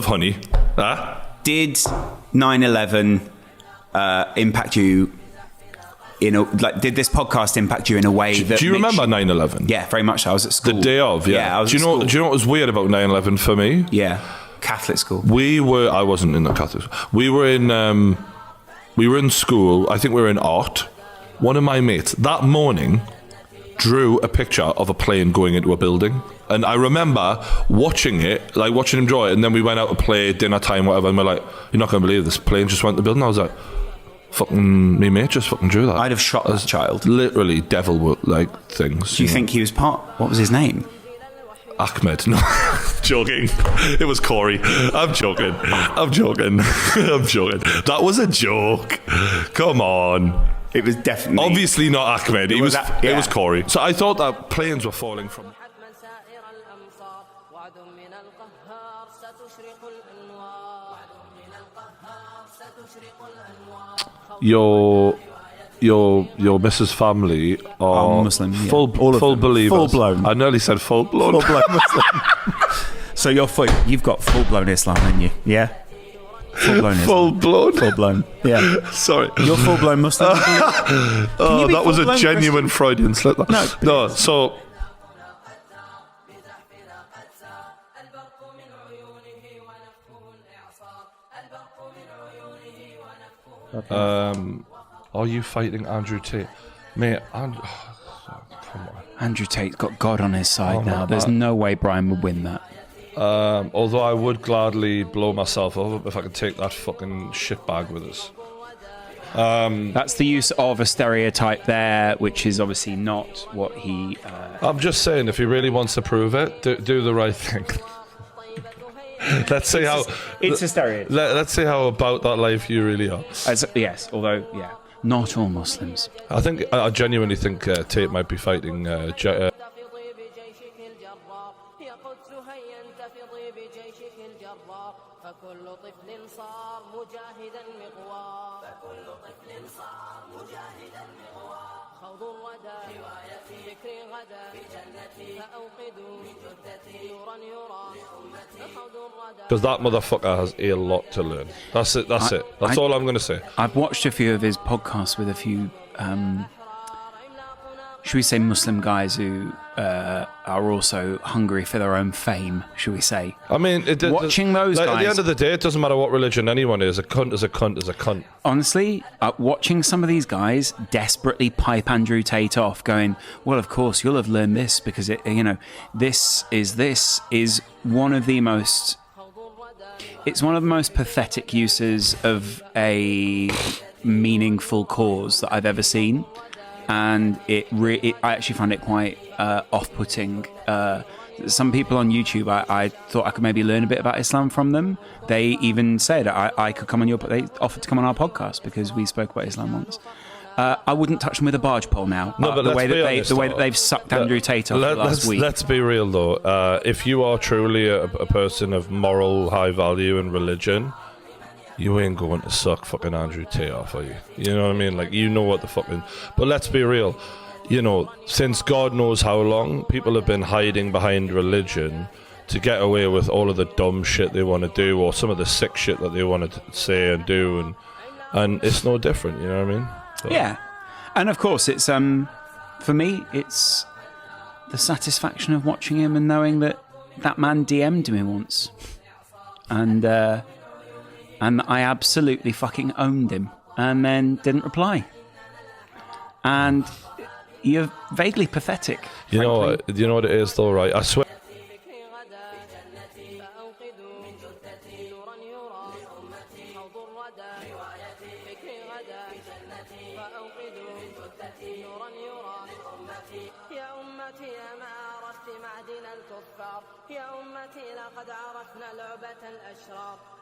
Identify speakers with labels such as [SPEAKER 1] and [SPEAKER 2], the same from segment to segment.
[SPEAKER 1] honey.
[SPEAKER 2] Did 9/11 impact you did this podcast impact you in a way that...
[SPEAKER 1] Do you remember 9/11?
[SPEAKER 2] Yeah, very much so. I was at school.
[SPEAKER 1] The day of, yeah.
[SPEAKER 2] I was
[SPEAKER 1] do you know what was weird about 9/11 for me?
[SPEAKER 2] Yeah, Catholic school.
[SPEAKER 1] I wasn't in the Catholic school. We were in school, I think we were in art. One of my mates, that morning, drew a picture of a plane going into a building. And I remember watching him draw it, and then we went out to play, dinner time, whatever, and we're like, you're not going to believe this plane just went to the building. I was like, fucking, me mate just fucking drew that.
[SPEAKER 2] I'd have shot that child.
[SPEAKER 1] Literally devil things.
[SPEAKER 2] Do you think he was what was his name?
[SPEAKER 1] Ahmed. No, joking. It was Corey. I'm joking. I'm joking. That was a joke. Come on.
[SPEAKER 2] It was definitely...
[SPEAKER 1] Obviously not Ahmed. It was Corey. So I thought that planes were falling from... Your Mrs. family are
[SPEAKER 2] Muslim, yeah.
[SPEAKER 1] full believers.
[SPEAKER 2] Full blown.
[SPEAKER 1] I nearly said full blown.
[SPEAKER 2] Full blown Muslim. So you've got full blown Islam in you, yeah? Full blown Islam. Full blown. Yeah.
[SPEAKER 1] Sorry.
[SPEAKER 2] You're full blown Muslim.
[SPEAKER 1] That was a genuine Christian? Freudian slip. No. So. Are you fighting Andrew Tate? Mate, come on.
[SPEAKER 2] Andrew Tate's got God on his side now. There's no way Brian would win that.
[SPEAKER 1] Although I would gladly blow myself up if I could take that fucking shit bag with us.
[SPEAKER 2] That's the use of a stereotype there, which is obviously not what he...
[SPEAKER 1] I'm just saying, if he really wants to prove it, do the right thing. Let's see how...
[SPEAKER 2] It's a stereotype.
[SPEAKER 1] Let's see how about that life you really are.
[SPEAKER 2] Yes, although, yeah, not all Muslims.
[SPEAKER 1] I genuinely think Tate might be fighting... Because that motherfucker has a lot to learn. That's it. That's all I'm going to say.
[SPEAKER 2] I've watched a few of his podcasts with a few, should we say, Muslim guys who are also hungry for their own fame, should we say.
[SPEAKER 1] I mean,
[SPEAKER 2] watching those guys...
[SPEAKER 1] At the end of the day, it doesn't matter what religion anyone is. A cunt is a cunt is a cunt.
[SPEAKER 2] Honestly, watching some of these guys desperately pipe Andrew Tate off, going, well, of course, you'll have learned this because, this is one of the most... It's one of the most pathetic uses of a meaningful cause that I've ever seen. And I actually found it quite off-putting. Some people on YouTube, I thought I could maybe learn a bit about Islam from them. They even said I could come on they offered to come on our podcast because we spoke about Islam once. I wouldn't touch them with a barge pole now.
[SPEAKER 1] No, but
[SPEAKER 2] the way that they've sucked Andrew Tate off last week.
[SPEAKER 1] Let's be real though. If you are truly a person of moral high value and religion, you ain't going to suck fucking Andrew Tate off, are you? You know what I mean? Like, you know what the fucking... But let's be real. Since God knows how long, people have been hiding behind religion to get away with all of the dumb shit they want to do, or some of the sick shit that they want to say and do, and it's no different, you know what I mean? So.
[SPEAKER 2] Yeah. And of course, it's for me, it's the satisfaction of watching him and knowing that man DM'd me once. And I absolutely fucking owned him and then didn't reply. And you're vaguely pathetic.
[SPEAKER 1] You know what it is though, right? I swear.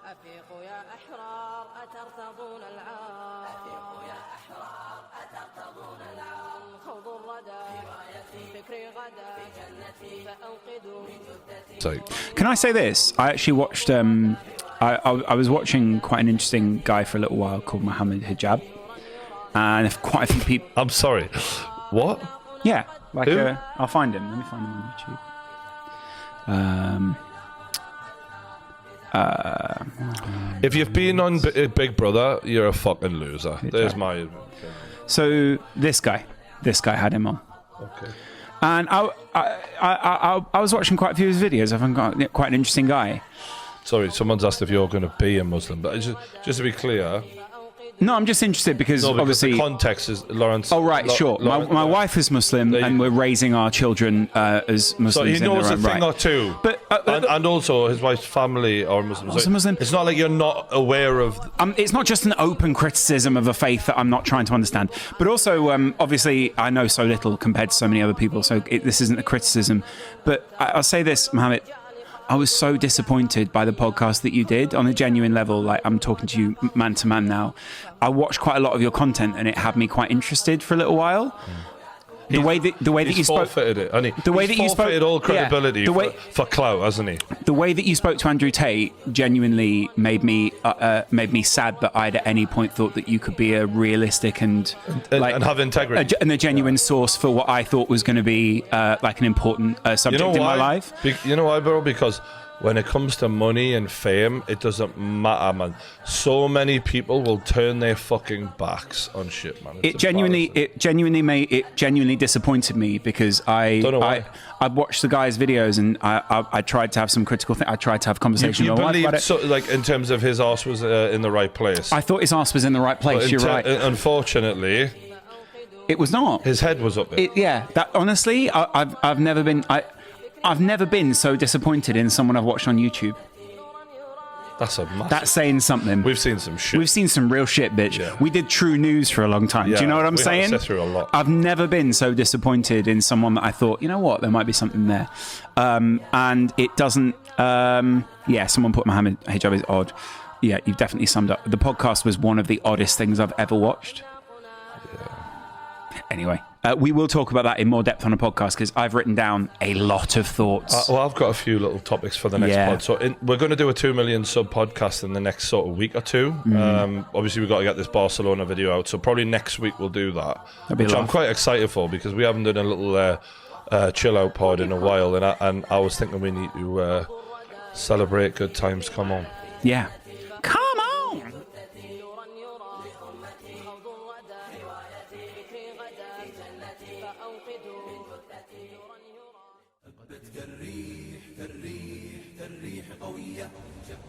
[SPEAKER 3] أفيقوا يا أحرار أترتضون العار خوضوا الردى فكري غدا فأوقدوا
[SPEAKER 2] Can I say this? I actually watched I was watching quite an interesting guy for a little while called Mohammed Hijab, and quite a few people...
[SPEAKER 1] I'm sorry, what?
[SPEAKER 2] Yeah, like I'll find him. Let me find him on YouTube.
[SPEAKER 1] If you've been on Big Brother, you're a fucking loser. There's my opinion.
[SPEAKER 2] So this guy had him on.
[SPEAKER 1] Okay.
[SPEAKER 2] And I was watching quite a few of his videos. I think quite an interesting guy.
[SPEAKER 1] Sorry, someone's asked if you're going to be a Muslim, but just to be clear.
[SPEAKER 2] No, I'm just interested because obviously
[SPEAKER 1] the context is Laurence.
[SPEAKER 2] Oh right, sure. My wife is Muslim, and we're raising our children as Muslims.
[SPEAKER 1] So he knows
[SPEAKER 2] in their
[SPEAKER 1] a thing
[SPEAKER 2] own right.
[SPEAKER 1] or two.
[SPEAKER 2] But
[SPEAKER 1] and also his wife's family are Muslim.
[SPEAKER 2] Also Muslim.
[SPEAKER 1] It's not like you're not aware of.
[SPEAKER 2] It's not just an open criticism of a faith that I'm not trying to understand, but also obviously I know so little compared to so many other people. So this isn't a criticism, but I'll say this, Mohammed. I was so disappointed by the podcast that you did on a genuine level. Like, I'm talking to you man to man now. I watched quite a lot of your content, and it had me quite interested for a little while. The way that you spoke,
[SPEAKER 1] forfeited it, and
[SPEAKER 2] the way that you spoke,
[SPEAKER 1] all credibility for clout, hasn't he?
[SPEAKER 2] The way that you spoke to Andrew Tate genuinely made me sad that I'd at any point thought that you could be a realistic and
[SPEAKER 1] have integrity
[SPEAKER 2] and a genuine source for what I thought was going to be like an important subject in my life.
[SPEAKER 1] You know why, bro? Because when it comes to money and fame, it doesn't matter, man. So many people will turn their fucking backs on shit, man. It genuinely disappointed me because I
[SPEAKER 2] watched the guy's videos and I tried to have some critical thing. I tried to have conversation with my wife about it.
[SPEAKER 1] So, like, in terms of his arse was in the right place.
[SPEAKER 2] I thought his arse was in the right place. You're right.
[SPEAKER 1] Unfortunately,
[SPEAKER 2] it was not.
[SPEAKER 1] His head was up there.
[SPEAKER 2] That honestly, I've never been so disappointed in someone I've watched on YouTube. That's saying something.
[SPEAKER 1] We've seen some shit.
[SPEAKER 2] We've seen some real shit, bitch.
[SPEAKER 1] Yeah.
[SPEAKER 2] We did true news for a long time. Do you know what I'm saying?
[SPEAKER 1] We had to sit through a lot.
[SPEAKER 2] I've never been so disappointed in someone that I thought, you know what, there might be something there. And it doesn't. Someone put Mohammed hijab is odd. Yeah, you've definitely summed up. The podcast was one of the oddest things I've ever watched. Yeah. Anyway. We will talk about that in more depth on a podcast because I've written down a lot of thoughts.
[SPEAKER 1] I've got a few little topics for the next pod. So we're going to do a 2 million sub podcast in the next sort of week or two. Obviously, we've got to get this Barcelona video out. So probably next week we'll do that, which I'm quite excited for because we haven't done a little chill out pod in a while. And I was thinking we need to celebrate good times. Come on.
[SPEAKER 2] Yeah. Come on.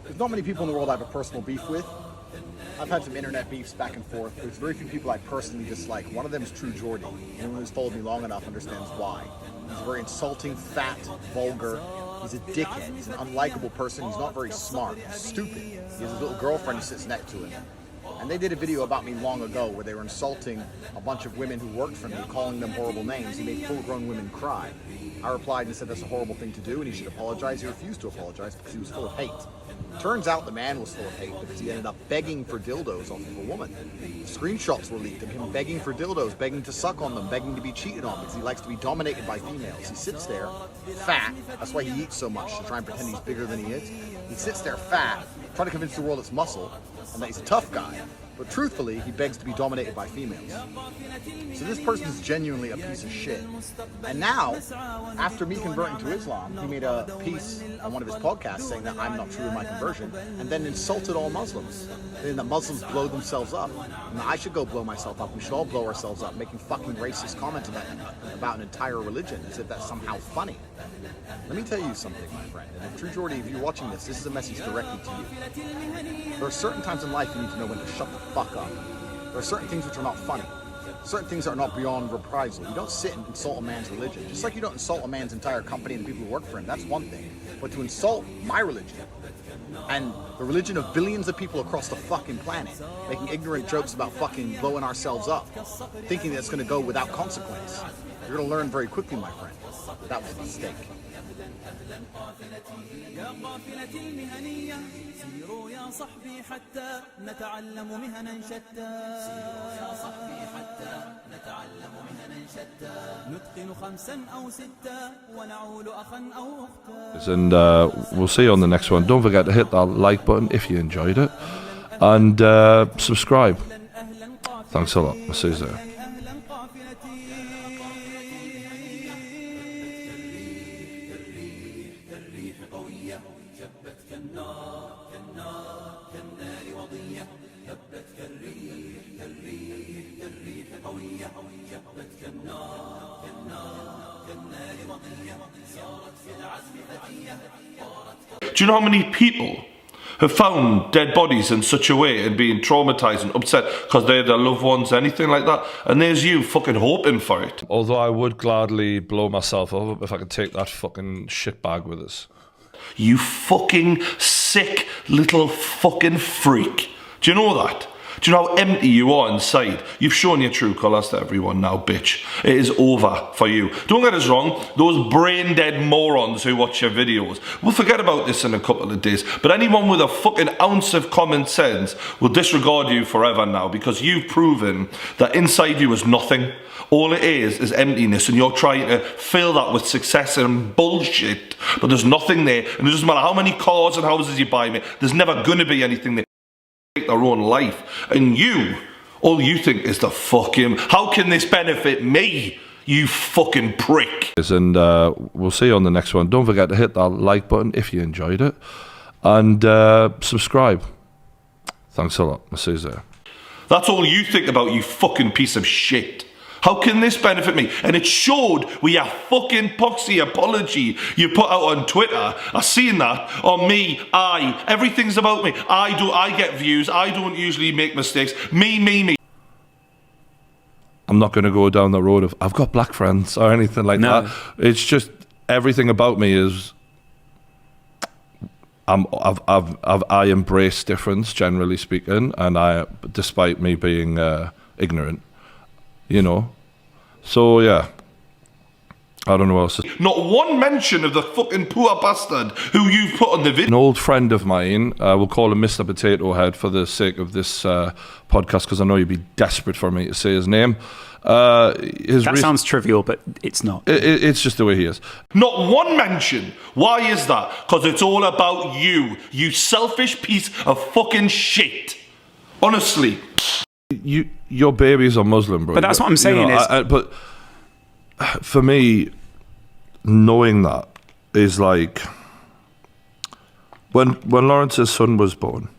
[SPEAKER 4] There's not many people in the world I have a personal beef with. I've had some internet beefs back and forth. There's very few people I personally dislike. One of them is True Geordie. Anyone who's followed me long enough understands why. He's very insulting, fat, vulgar. He's a dickhead. He's an unlikable person. He's not very smart. He's stupid. He has his little girlfriend who sits next to him. And they did a video about me long ago where they were insulting a bunch of women who worked for me, calling them horrible names. He made full-grown women cry. I replied and said that's a horrible thing to do and he should apologize. He refused to apologize because he was full of hate. Turns out the man was full of hate because he ended up begging for dildos off of a woman. Screenshots were leaked of him begging for dildos, begging to suck on them, begging to be cheated on because he likes to be dominated by females. He sits there, fat. That's why he eats so much, to try and pretend he's bigger than he is. He sits there fat, trying to convince the world it's muscle and that he's a tough guy. But truthfully, he begs to be dominated by females. So this person is genuinely a piece of shit. And now, after me converting to Islam, he made a piece on one of his podcasts saying that I'm not true in my conversion, and then insulted all Muslims, saying that Muslims blow themselves up, and that I should go blow myself up. We should all blow ourselves up, making fucking racist comments about an entire religion, as if that's somehow funny. Let me tell you something, my friend. And if True Geordie, if you're watching this is a message directly to you. There are certain times in life you need to know when to shut the fuck up. There are certain things which are not funny. Certain things are not beyond reprisal. You don't sit and insult a man's religion. Just like you don't insult a man's entire company and the people who work for him. That's one thing. But to insult my religion and the religion of billions of people across the fucking planet, making ignorant jokes about fucking blowing ourselves up, thinking that it's going to go without consequence. You're going to learn very quickly, my friend. That was a mistake.
[SPEAKER 5] يا قافلة المهنية سيروا يا صحبي حتى نتعلم مهنا شتى يا صحبي حتى نتعلم مهنا شتى نتقن 5 أو 6 ونعول أخا أو أختا.
[SPEAKER 1] And we'll see you on the next one. Don't forget to hit that like button if you enjoyed it, and subscribe. Thanks a lot. I'll see you there.
[SPEAKER 5] شبت كالنار هبت كالريح كالريح قوية هبت كالنار كالنار مضية سارت في العزم فتية.
[SPEAKER 1] Do you know how many people have found dead bodies in such a way and being traumatized and upset because they had their loved ones, anything like that? And there's you fucking hoping for it. Although I would gladly blow myself up if I could take that fucking shit bag with us. You fucking sick little fucking freak. Do you know that? Do you know how empty you are inside? You've shown your true colours to everyone now, bitch. It is over for you. Don't get us wrong, those brain-dead morons who watch your videos, we'll forget about this in a couple of days, but anyone with a fucking ounce of common sense will disregard you forever now because you've proven that inside you is nothing. All it is emptiness, and you're trying to fill that with success and bullshit, but there's nothing there, and it doesn't matter how many cars and houses you buy, mate, there's never going to be anything there. Their own life, and you, all you think is the fucking, how can this benefit me, you fucking prick? And we'll see you on the next one. Don't forget to hit that like button if you enjoyed it, and subscribe. Thanks a lot. I'll see you there. That's all you think about, you fucking piece of shit. How can this benefit me? And it showed with your fucking poxy apology you put out on Twitter. I seen that on me. Everything's about me. I get views. I don't usually make mistakes. Me. I'm not going to go down the road of I've got black friends or anything like that. It's just everything about me is I embrace difference, generally speaking, and despite me being ignorant. You know, so yeah, I don't know what else. Not one mention of the fucking poor bastard who you've put on the video. An old friend of mine, we'll call him Mr. Potato Head for the sake of this podcast, because I know you'd be desperate for me to say his name.
[SPEAKER 2] That sounds trivial, but it's not.
[SPEAKER 1] It's just the way he is. Not one mention. Why is that? Because it's all about you, you selfish piece of fucking shit. Honestly. Your babies are Muslim, bro.
[SPEAKER 2] But that's what I'm saying, you know,
[SPEAKER 1] but for me, knowing that is like when Laurence's son was born.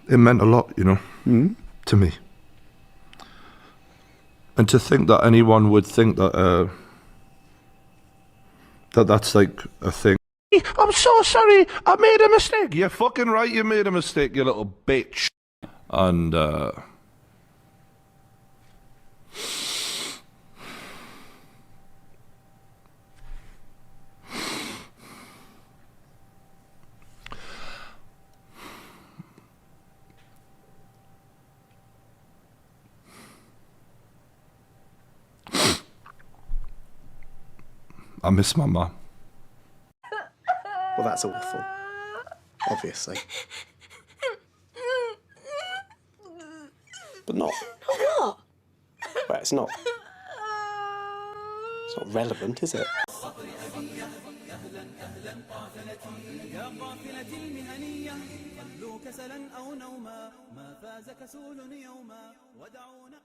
[SPEAKER 1] It meant a lot, you know, to me. And to think that anyone would think that that's like a thing. I'm so sorry, I made a mistake. You're fucking right, you made a mistake, you little bitch. And I miss my mum.
[SPEAKER 6] Well, that's awful, obviously. But not.
[SPEAKER 3] What?
[SPEAKER 6] Well, it's not relevant, is it?
[SPEAKER 5] يا قافلة المهنية خلوا كسلا أو نوما ما فاز كسول يوما ودعونا